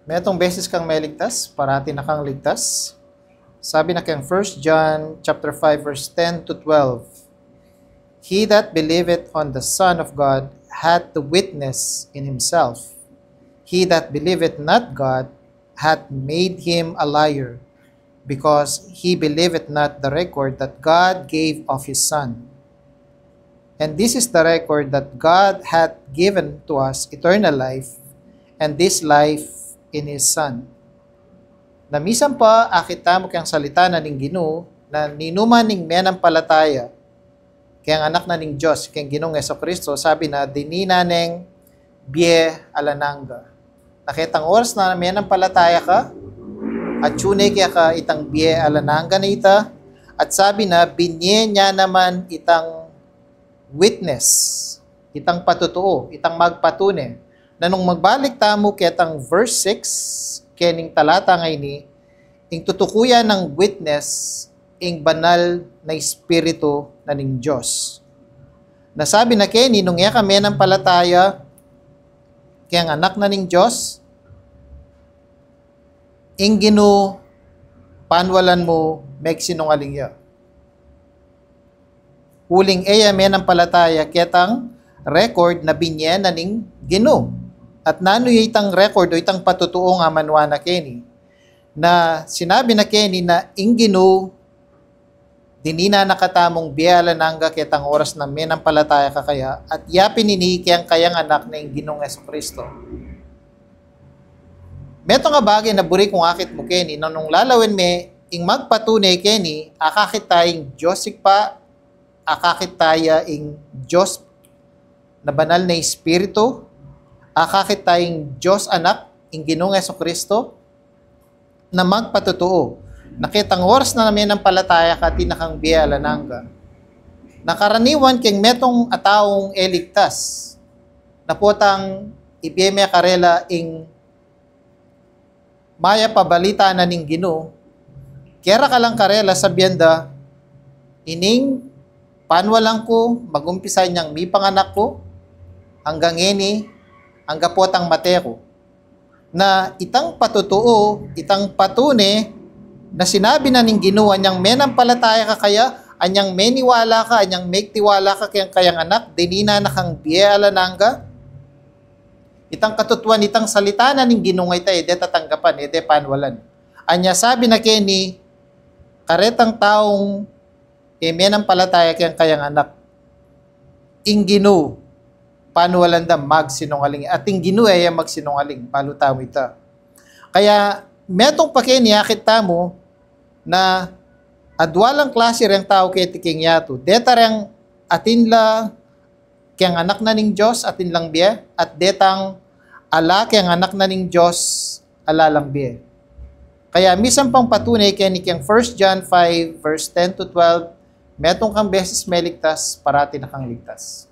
Metong beses kang may ligtas, parati na kang ligtas. Sabi na kang 1 John chapter 5 verse 10 to 12. He that believeth on the Son of God hath the witness in himself. He that believeth not God hath made him a liar, because he believeth not the record that God gave of his Son. And this is the record that God hath given to us eternal life, and this life in His Son. Namisan pa, akita mo kang salita na ning Ginoo, na ninuman ning menampalataya, kaya anak na ning Diyos, kaya Ginoong Jesucristo, sabi na, dinina neng bie alananga. Nakitang oras na menampalataya ka, at tunay kaya ka itang bie alananga na ita, at sabi na, binye niya naman itang witness, itang patutuo, itang magpatune, na nung magbalik tamo ketang verse 6, kening talata ngay ni, ing tutukuyan ng witness, ing banal na espiritu na ning Diyos. Nasabi na keni, nung iya kami ng palataya, kaya anak na ning Diyos, ing Ginoo, panwalan mo, meg sinungaling ya. Huling iya men ng palataya, ketang record na binyen na ning Ginoo. At nano itang record o itang patutuo nga manwa na keni, na sinabi na keni na ing Ginoo, dinina nakatamong biyala nangga ketang oras na menampalataya ka kaya, at yapin nini kayang kayang anak na ing Ginoong Jesucristo. Meto nga bagay na buri kung akit mo keni, nung lalawin me, ing magpatunay keni, akakit tayong Diyosik pa, akakit taya ing Diyos na banal na Espiritu, akakit tayong Diyos anak, ing Ginoong Jesucristo, na magpatutuo. Nakitang oras na namin ng palataya ka, tinakang biyala nangga. Nakaraniwan keng metong ataong eligtas, na potang ibiyeme karela ing maya pabalita na ning Ginoo, kera ka lang karela sa biyenda, ining panwalang ko, magumpisa niyang mi panganak ko, hanggang ini, ang gapotang mateko, na itang patutuo, itang patune, na sinabi na ning Ginoo, anyang menampalataya ka kaya, anyang meniwala ka, anyang megtiwala ka kayang anak, dinina na kang biyala nangga, itang katutuan, itang salita na ning Ginoo ita, ede tatanggapan, ede panwalan. Anya sabi na keni, karetang taong menampalataya kayang anak, ing Ginoo, paano walanda magsinungaling, ating Ginoo ay magsinungaling, palutaw ita. Kaya, metong pakiniakit tamo, na adwalang klase rin tao kay tiking yato, deta rin atin kayang anak na ning Diyos, atin lang biye, at detang ala kayang anak na ning Diyos, ala lang biye. Kaya, misang pang patunay kaya ni kayang 1 John 5, verse 10 to 12, metong kang beses may ligtas, parati na kang ligtas.